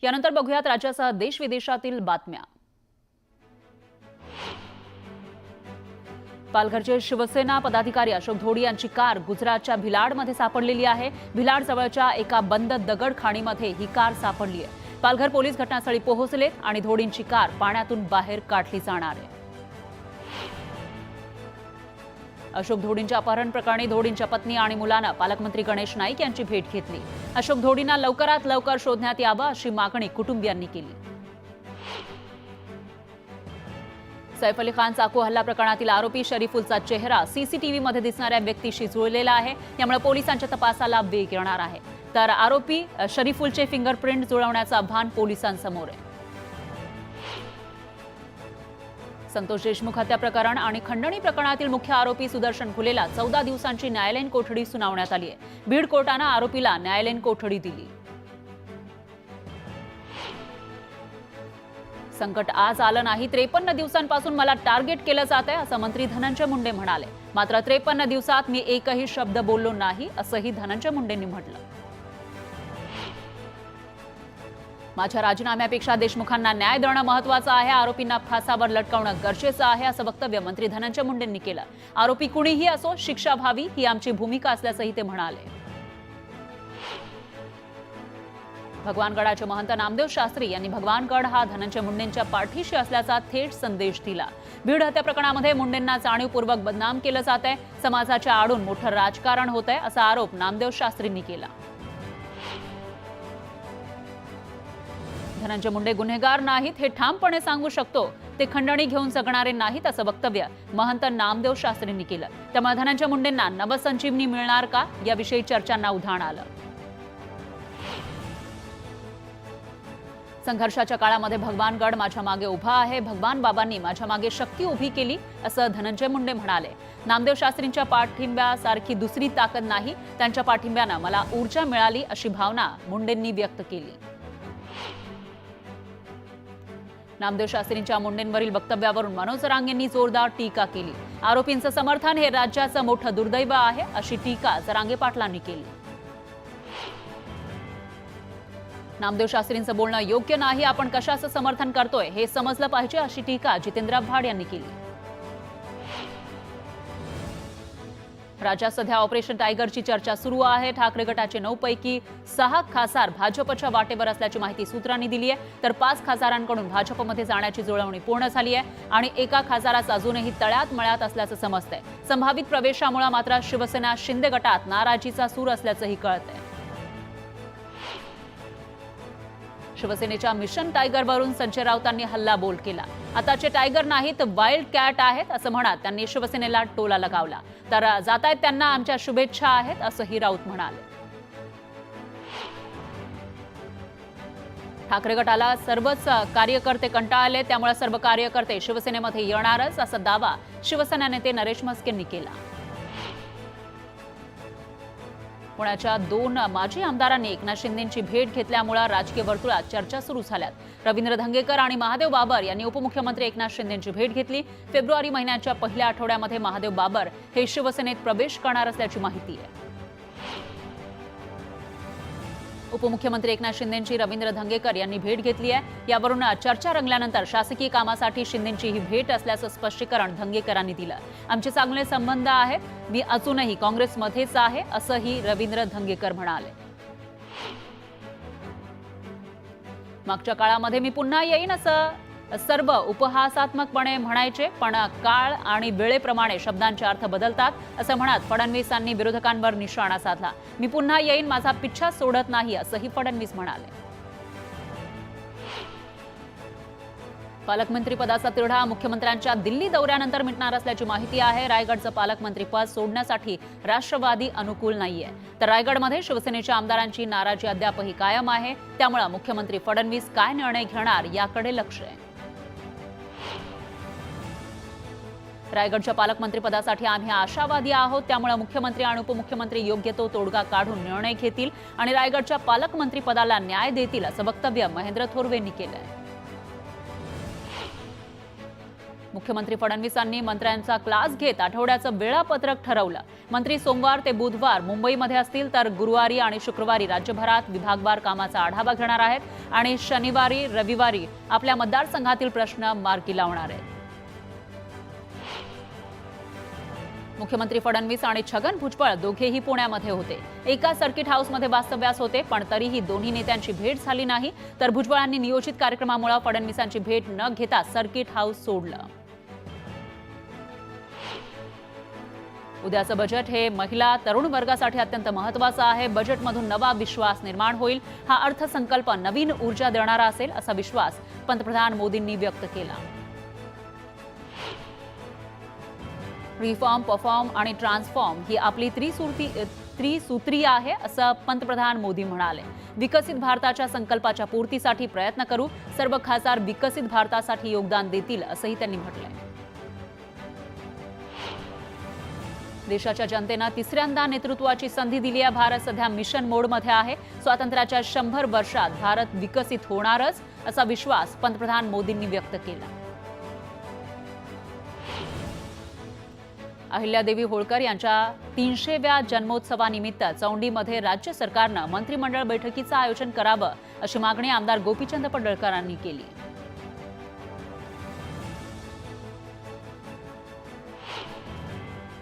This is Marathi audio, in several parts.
यानंतर बघूयात राज्यासह देश विदेशातील बातम्या। पालघरचे शिवसेना पदाधिकारी अशोक धोडी यांची कार गुजरातच्या भिलाडमध्ये सापडलेली आहे। भिलाड जवळच्या एका बंद दगड खाणीमध्ये ही कार सापडली आहे। पालघर पोलीस घटनास्थळी पोहोचलेत आणि धोडींची कार पाण्यातून बाहेर काढली जाणार आहे। अशोक धोडींच्या अपहरण प्रकरणी धोडींच्या पत्नी आणि मुलानं पालकमंत्री गणेश नाईक यांची भेट घेतली। अशोक धोडींना लवकरात लवकर शोधण्यात यावं अशी मागणी कुटुंबियांनी केली। सैफ अली खान चाकू हल्ला प्रकरणातील आरोपी शरीफुलचा चेहरा सीसीटीव्हीमध्ये दिसणाऱ्या व्यक्तीशी जुळलेला आहे, त्यामुळे पोलिसांच्या तपासाला वेग येणार आहे। तर आरोपी शरीफुलचे फिंगरप्रिंट जुळवण्याचं आव्हान पोलिसांसमोर आहे। संतोष देशमुख हत्या प्रकरण आणि खंडणी प्रकरणातील मुख्य आरोपी सुदर्शन फुलेला 14 दिवसांची न्यायालयीन कोठडी सुनावण्यात आली आहे। बीड कोर्टानं आरोपीला न्यायालयीन कोठडी दिली। संकट आज आलं नाही, 53 दिवसांपासून मला टार्गेट केलं जात आहे असं मंत्री धनंजय मुंडे म्हणाले। मात्र 53 दिवसात मी एकही शब्द बोललो नाही असंही धनंजय मुंडेंनी म्हटलं। माझ्या राजीनाम्यापेक्षा देशमुखांना न्याय देणं महत्त्वाचं आहे, आरोपींना फासावर लटकवणं गरजेचं आहे असं वक्तव्य मंत्री धनंजय मुंडेंनी केलं। आरोपी कुणीही असो, शिक्षा व्हावी ही आमची भूमिका असल्याचंही ते म्हणाले। भगवानगडाचे महंत नामदेव शास्त्री यांनी भगवानगड हा धनंजय मुंडेंच्या पाठीशी असल्याचा थेट संदेश दिला। बीड हत्या प्रकरणामध्ये मुंडेंना जाणीवपूर्वक बदनाम केलं जात आहे, समाजाच्या आडून मोठं राजकारण होत आहे असा आरोप नामदेव शास्त्रींनी केला। धनंजय मुंडे गुन्हेगार नाहीत हे ठामपणे सांगू शकतो, ते खंडणी घेऊन जगणारे नाहीत असं वक्तव्य महंत नामदेव शास्त्रींनी केलं। त्यामुळे धनंजय मुंडेंना नवसंजीवनी मिळणार का याविषयी चर्चांना उधाण आलं। संघर्षाच्या काळामध्ये भगवानगड माझ्या मागे उभा आहे, भगवान बाबांनी माझ्या मागे शक्ती उभी केली असं धनंजय मुंडे म्हणाले। नामदेव शास्त्रींच्या पाठिंब्यासारखी दुसरी ताकद नाही, त्यांच्या पाठिंब्यानं मला ऊर्जा मिळाली अशी भावना मुंडेंनी व्यक्त केली। नामदेव शास्त्रींच्या मुंडेंवरील वक्तव्यावरून मनोज जरांगेंनी जोरदार टीका केली। आरोपींचं समर्थन हे राज्याचं मोठं दुर्दैव आहे अशी टीका जरांगे पाटलांनी केली। नामदेव शास्त्रींचं बोलणं योग्य नाही, आपण कशाचं समर्थन करतोय हे समजलं पाहिजे अशी टीका जितेंद्र आव्हाड यांनी केली। राज्यात सध्या ऑपरेशन टायगरची चर्चा सुरू आहे। ठाकरे गटाचे 9 पैकी 6 खासदार भाजपच्या वाटेवर असल्याची माहिती सूत्रांनी दिली आहे, तर 5 खासदारांकडून भाजपमध्ये जाण्याची जुळवणी पूर्ण झाली आहे आणि एका खासदाराचा अजूनही तळ्यात मळ्यात असल्याचं समजतंय। संभावित प्रवेशामुळे मात्र शिवसेना शिंदे गटात नाराजीचा सूर असल्याचंही कळतंय। शिवसेनेच्या मिशन टायगरवरून संजय राऊतांनी हल्लाबोल केला। आताचे टायगर नाहीत, वाईल्ड कॅट आहेत असं म्हणत त्यांनी शिवसेनेला टोला लगावला। तर जातायत त्यांना आमच्या शुभेच्छा आहेत असंही राऊत म्हणाले। ठाकरे गटाला सर्वच कार्यकर्ते कंटाळले, त्यामुळे सर्व कार्यकर्ते शिवसेनेमध्ये येणारच असा दावा शिवसेना नेते नरेश म्हस्केंनी केला। पुण्याच्या 2 माजी आमदारांनी एकनाथ शिंदेंची भेट घेतल्यामुळे राजकीय वर्तुळात चर्चा सुरू झाल्यात। रवींद्र धंगेकर आणि महादेव बाबर यांनी उपमुख्यमंत्री एकनाथ शिंदेंची भेट घेतली। फेब्रुवारी महिन्याच्या पहिल्या आठवड्यामध्ये महादेव बाबर हे शिवसेनेत प्रवेश करणार असल्याची माहिती आहे। उपमुख्यमंत्री एकनाथ शिंदेंची रवींद्र धंगेकर यांनी भेट घेतली आहे। यावरून चर्चा रंगल्यानंतर शासकीय कामासाठी शिंदेंची ही भेट असल्याचं स्पष्टीकरण धंगेकरांनी दिलं। आमचे चांगले संबंध आहेत, मी अजूनही काँग्रेसमध्येच आहे असंही रवींद्र धंगेकर म्हणाले। मागच्या काळामध्ये मी पुन्हा येईन असं सर्व उपहासात्मकपणे म्हणायचे, पण काळ आणि वेळेप्रमाणे शब्दांचे अर्थ बदलतात असं म्हणत फडणवीसांनी विरोधकांवर निशाणा साधला। मी पुन्हा येईन, माझा पिच्छा सोडत नाही असंही फडणवीस म्हणाले। पालकमंत्री पदाचा तिढा मुख्यमंत्र्यांच्या दिल्ली दौऱ्यानंतर मिटणार असल्याची माहिती आहे। रायगडचं पालकमंत्री पद सोडण्यासाठी राष्ट्रवादी अनुकूल नाहीये, तर रायगडमध्ये शिवसेनेच्या आमदारांची नाराजी अद्यापही कायम आहे। त्यामुळे मुख्यमंत्री फडणवीस काय निर्णय घेणार याकडे लक्ष आहे। रायगडच्या पालकमंत्रीपदासाठी आम्ही आशावादी आहोत, त्यामुळे मुख्यमंत्री आणि उपमुख्यमंत्री योग्य तो तोडगा काढून निर्णय घेतील आणि रायगडच्या पालकमंत्रीपदाला न्याय देतील असं वक्तव्य महेंद्र थोरवेंनी केलंय। मुख्यमंत्री फडणवीसांनी मंत्र्यांचा क्लास घेत आठवड्याचं वेळापत्रक ठरवलं. मंत्री सोमवार ते बुधवार मुंबईमध्ये असतील, तर गुरुवारी आणि शुक्रवारी राज्यभरात विभागवार कामाचा आढावा घेणार आहेत आणि शनिवारी रविवारी आपल्या मतदारसंघातील प्रश्न मार्गी लावणार आहेत. मुख्यमंत्री फडणवीस आणि छगन भुजबळ दोघेही पुण्यामध्ये होते. एका सर्किट हाऊसमध्ये वास्तव्यास होते, पण तरीही दोन्ही नेत्यांची भेट झाली नाही. तर भुजबळांनी नियोजित कार्यक्रमामुळे फडणवीसांची भेट न घेता सर्किट हाऊस सोडलं. उद्याचं बजेट हे महिला तरुण वर्गासाठी अत्यंत महत्त्वाचं आहे. बजेटमधून नवा विश्वास निर्माण होईल. हा अर्थसंकल्प नवीन ऊर्जा देणारा असेल, असा विश्वास पंतप्रधान मोदींनी व्यक्त केला. रिफॉर्म, परफॉर्म आणि ट्रान्सफॉर्म ही आपली त्रिसूत्री आहे, असं पंतप्रधान मोदी म्हणाले. विकसित भारताच्या संकल्पाच्या पूर्तीसाठी प्रयत्न करू. सर्व खासदार विकसित भारतासाठी योगदान देतील, असंही त्यांनी म्हटलंय. देशाच्या जनतेनं तिसऱ्यांदा नेतृत्वाची संधी दिली आहे. भारत सध्या मिशन मोडमध्ये आहे. स्वातंत्र्याच्या 100 वर्षात भारत विकसित होणारच, असा विश्वास पंतप्रधान मोदींनी व्यक्त केला. अहिल्यादेवी होळकर यांच्या 300व्या जन्मोत्सवानिमित्त चौंडीमध्ये राज्य सरकारनं मंत्रिमंडळ बैठकीचं आयोजन करावं, अशी मागणी आमदार गोपीचंद पडळकरांनी केली.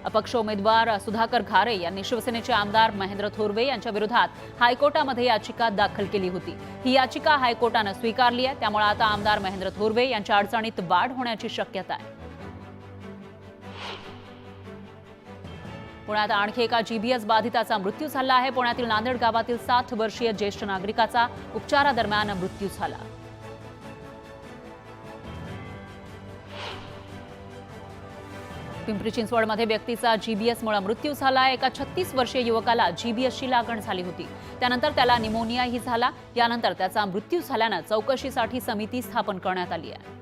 अपक्ष उमेदवार सुधाकर घारे यांनी शिवसेनेचे आमदार महेंद्र थोरवे यांच्या विरोधात हायकोर्टामध्ये याचिका दाखल केली होती. ही याचिका हायकोर्टानं स्वीकारली आहे. त्यामुळे आता आमदार महेंद्र थोरवे यांच्या अडचणीत वाढ होण्याची शक्यता आहे. पुण्यात आणखी एका जीबीएस बाधिताचा मृत्यू झाला आहे. पुण्यातील नांदेड गावातील 60 वर्षीय ज्येष्ठ नागरिकाचा उपचारादरम्यान मृत्यू झाला. पिंपरी चिंचवडमध्ये व्यक्तीचा जीबीएसमुळे मृत्यू झाला. एका 36 वर्षीय युवकाला जीबीएसची लागण झाली होती. त्यानंतर त्याला निमोनियाही झाला. यानंतर त्याचा मृत्यू झाल्यानं चौकशीसाठी समिती स्थापन करण्यात आली आहे.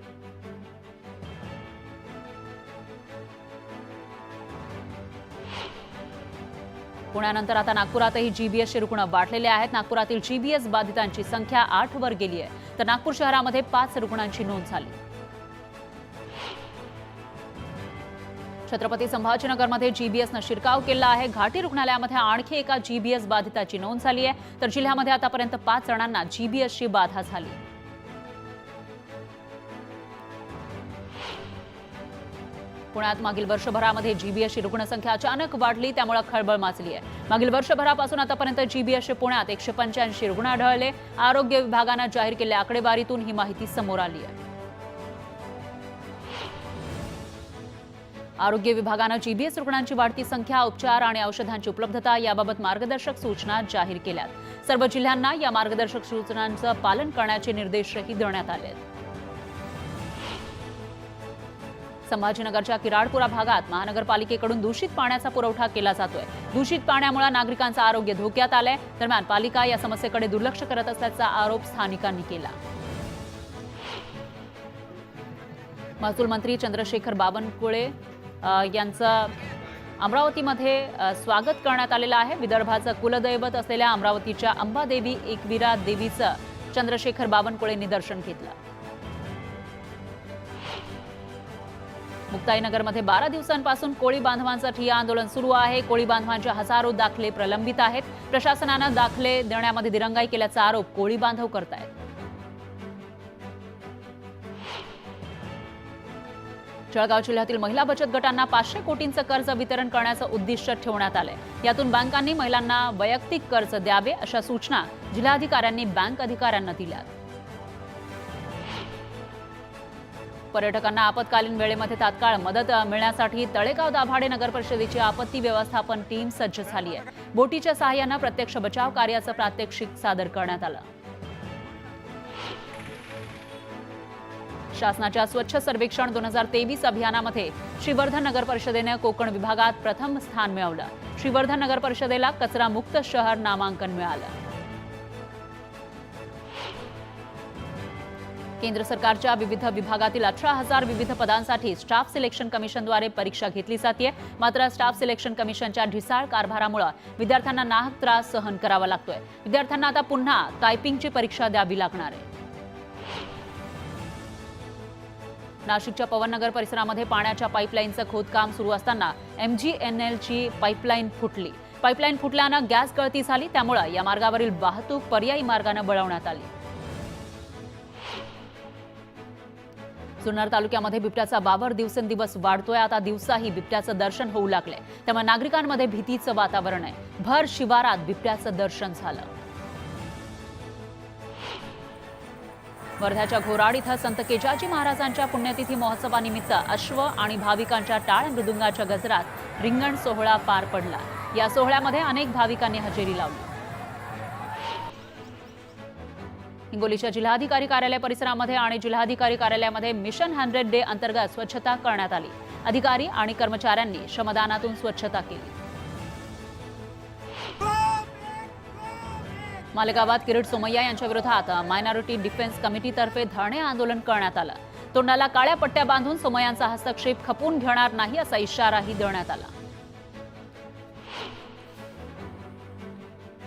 पुण्यानंतर आता नागपुरातही जीबीएसचे रुग्ण वाढलेले आहेत. नागपुरातील जीबीएस बाधितांची संख्या 8 वर गेली आहे, तर नागपूर शहरामध्ये 5 रुग्णांची नोंद झाली. छत्रपती संभाजीनगरमध्ये जीबीएसनं शिरकाव केला आहे. घाटी रुग्णालयामध्ये आणखी एका जीबीएस बाधिताची नोंद झाली आहे, तर जिल्ह्यामध्ये आतापर्यंत 5 जणांना जीबीएसची बाधा झाली. पुण्यात मागील वर्षभरामध्ये जीबीएसची रुग्णसंख्या अचानक वाढली, त्यामुळे खळबळ माजली आहे. मागील वर्षभरापासून आतापर्यंत जीबीएसचे पुण्यात 185 रुग्ण आढळले. आरोग्य विभागानं जाहीर केलेल्या आकडेवारीतून ही माहिती समोर आली आहे. आरोग्य विभागानं जीबीएस रुग्णांची वाढती संख्या, उपचार आणि औषधांची उपलब्धता याबाबत मार्गदर्शक सूचना जाहीर केल्यात. सर्व जिल्ह्यांना या मार्गदर्शक सूचनांचं पालन करण्याचे निर्देशही देण्यात आले आहेत. संभाजीनगरच्या किराडपुरा भागात महानगरपालिकेकडून दूषित पाण्याचा पुरवठा केला जातोय. दूषित पाण्यामुळे नागरिकांचं आरोग्य धोक्यात आलंय. दरम्यान पालिका या समस्येकडे दुर्लक्ष करत असल्याचा आरोप स्थानिकांनी केला. महसूल मंत्री चंद्रशेखर बावनकुळे यांचं अमरावतीमध्ये स्वागत करण्यात आलेलं आहे. विदर्भाचं कुलदैवत असलेल्या अमरावतीच्या अंबादेवी एकविरा देवीचं चंद्रशेखर बावनकुळेंनी दर्शन घेतलं. मुक्ताईनगरमध्ये 12 दिवसांपासून कोळी बांधवांचं ठिय्या आंदोलन सुरू आहे. कोळी बांधवांचे हजारो दाखले प्रलंबित आहेत. प्रशासनानं दाखले देण्यामध्ये दिरंगाई केल्याचा आरोप कोळी बांधव करतायत. जळगाव जिल्ह्यातील महिला बचत गटांना 500 कोटींचं कर्ज वितरण करण्याचं उद्दिष्ट ठेवण्यात आलंय. यातून बँकांनी महिलांना वैयक्तिक कर्ज द्यावे, अशा सूचना जिल्हाधिकाऱ्यांनी बँक अधिकाऱ्यांना दिल्या. पर्यटकांना आपत्कालीन वेळेमध्ये तात्काळ मदत मिळण्यासाठी तळेगाव दाभाडे नगर परिषदेची आपत्ती व्यवस्थापन टीम सज्ज झाली आहे. बोटीच्या सहाय्यानं प्रत्यक्ष बचाव कार्याचं प्रात्यक्षिक सादर करण्यात आलं. शासनाच्या स्वच्छ सर्वेक्षण 2023 अभियानामध्ये श्रीवर्धन नगर परिषदेने कोकण विभागात प्रथम स्थान मिळवलं. श्रीवर्धन नगर परिषदेला कचरा मुक्त शहर नामांकन मिळालं. केंद्र सरकारच्या विविध विभागातील 18,000 विविध पदांसाठी स्टाफ सिलेक्शन कमिशनद्वारे परीक्षा घेतली जाते. मात्र स्टाफ सिलेक्शन कमिशनच्या ढिसाळ कारभारामुळे विद्यार्थ्यांना नाहक त्रास सहन करावा लागतोय. विद्यार्थ्यांना आता पुन्हा टायपिंगची परीक्षा द्यावी लागणार आहे. नाशिकच्या पवननगर परिसरामध्ये पाण्याच्या पाईपलाईनचं खोदकाम सुरू असताना MGNLची पाईपलाईन फुटली. पाईपलाईन फुटल्यानं गॅस गळती झाली, त्यामुळे या मार्गावरील वाहतूक पर्यायी मार्गाने वळवण्यात आली. जुन्नर तालुक्यामध्ये बिबट्याचा वावर दिवसेंदिवस वाढतोय. आता दिवसाही बिबट्याचं दर्शन होऊ लागलंय, त्यामुळे नागरिकांमध्ये भीतीचं वातावरण आहे. भर शिवारात बिबट्याचं दर्शन झालं. वर्ध्याच्या घोराड इथं संत केजाजी महाराजांच्या पुण्यतिथी महोत्सवानिमित्त अश्व आणि भाविकांच्या टाळ मृदुंगाच्या गजरात रिंगण सोहळा पार पडला. या सोहळ्यामध्ये अनेक भाविकांनी हजेरी लावली. हिंगोलीच्या जिल्हाधिकारी कार्यालय परिसरामध्ये आणि जिल्हाधिकारी कार्यालयामध्ये मिशन 100 डे अंतर्गत स्वच्छता करण्यात आली. अधिकारी आणि कर्मचाऱ्यांनी श्रमदानातून स्वच्छता केली. मालेगावात किरीट सोमय्या यांच्या विरोधात मायनॉरिटी डिफेन्स कमिटीतर्फे धरणे आंदोलन करण्यात आलं. तोंडाला काळ्या पट्ट्या बांधून सोमय्यांचा हस्तक्षेप खपवून घेणार नाही असा इशाराही देण्यात आला.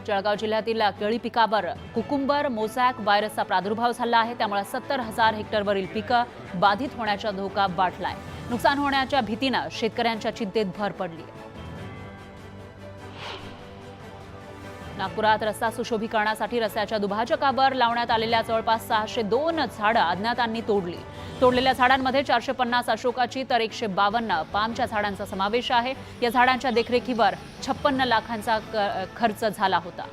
जळगाव जिल्ह्यातील केळी पिकावर कुकुंबर मोझॅक व्हायरसचा प्रादुर्भाव झाला आहे, त्यामुळे 70,000 हेक्टरवरील पिकं बाधित होण्याचा धोका वाढलाय. नुकसान होण्याच्या भीतीनं शेतकऱ्यांच्या चिंतेत भर पडली. नागपुरात रस्ता सुशोभीकरणासाठी रस्त्याच्या दुभाजकावर लावण्यात आलेल्या जवळपास 602 झाडं अज्ञातांनी तोडली. तोडलेल्या झाडांमध्ये 450 अशोकाची तर 152 पामच्या झाडांचा समावेश आहे. या झाडांच्या देखरेखीवर 56 लाखांचा खर्च झाला होता.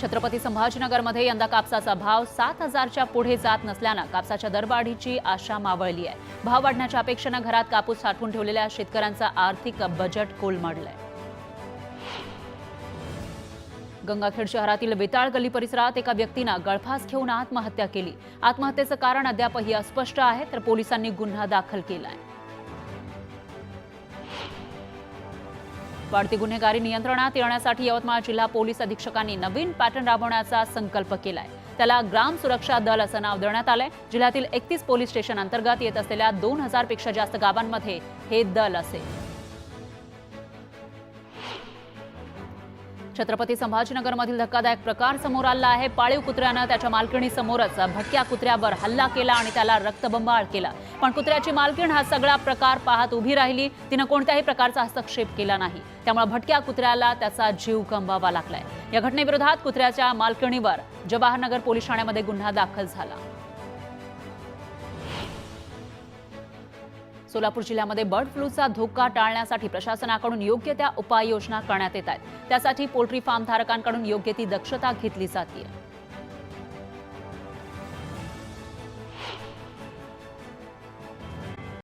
छत्रपती संभाजीनगरमध्ये यंदा कापसाचा भाव 7,000च्या पुढे जात नसल्यानं कापसाच्या दरवाढीची आशा मावळली आहे. भाव वाढण्याच्या अपेक्षेनं घरात कापूस साठवून ठेवलेल्या शेतकऱ्यांचा आर्थिक बजेट कोलमडलंय. गंगाखेड शहरातील वेताळ गल्ली परिसरात एका व्यक्तीनं गळफास घेऊन आत्महत्या केली. आत्महत्येचं कारण अद्यापही अस्पष्ट आहे, तर पोलिसांनी गुन्हा दाखल केलाय. वाढती गुन्हेगारी नियंत्रणात येण्यासाठी यवतमाळ जिल्हा पोलीस अधीक्षकांनी नवीन पॅटर्न राबवण्याचा संकल्प केलाय. त्याला ग्राम सुरक्षा दल असं नाव देण्यात आलंय. जिल्ह्यातील 31 पोलीस स्टेशन अंतर्गत येत असलेल्या 2000 पेक्षा जास्त गावांमध्ये हे दल असेल. छत्रपती संभाजीनगरमधील धक्कादायक प्रकार समोर आला आहे. पाळीव कुत्र्यानं त्याच्या मालकिणीसमोरच भटक्या कुत्र्यावर हल्ला केला आणि त्याला रक्तबंबाळ केला. पण कुत्र्याची मालकीण हा सगळा प्रकार पाहत उभी राहिली. तिनं कोणत्याही प्रकारचा हस्तक्षेप केला नाही, त्यामुळे भटक्या कुत्र्याला त्याचा जीव गमवावा लागलाय. या घटनेविरोधात कुत्र्याच्या मालकिणीवर जवाहरनगर पोलीस ठाण्यामध्ये गुन्हा दाखल झाला. सोलापूर जिल्ह्यामध्ये बर्ड फ्लूचा धोका टाळण्यासाठी प्रशासनाकडून योग्य त्या उपाययोजना करण्यात येत आहेत. त्यासाठी पोल्ट्री फार्म धारकांकडून योग्य ती दक्षता घेतली जाते.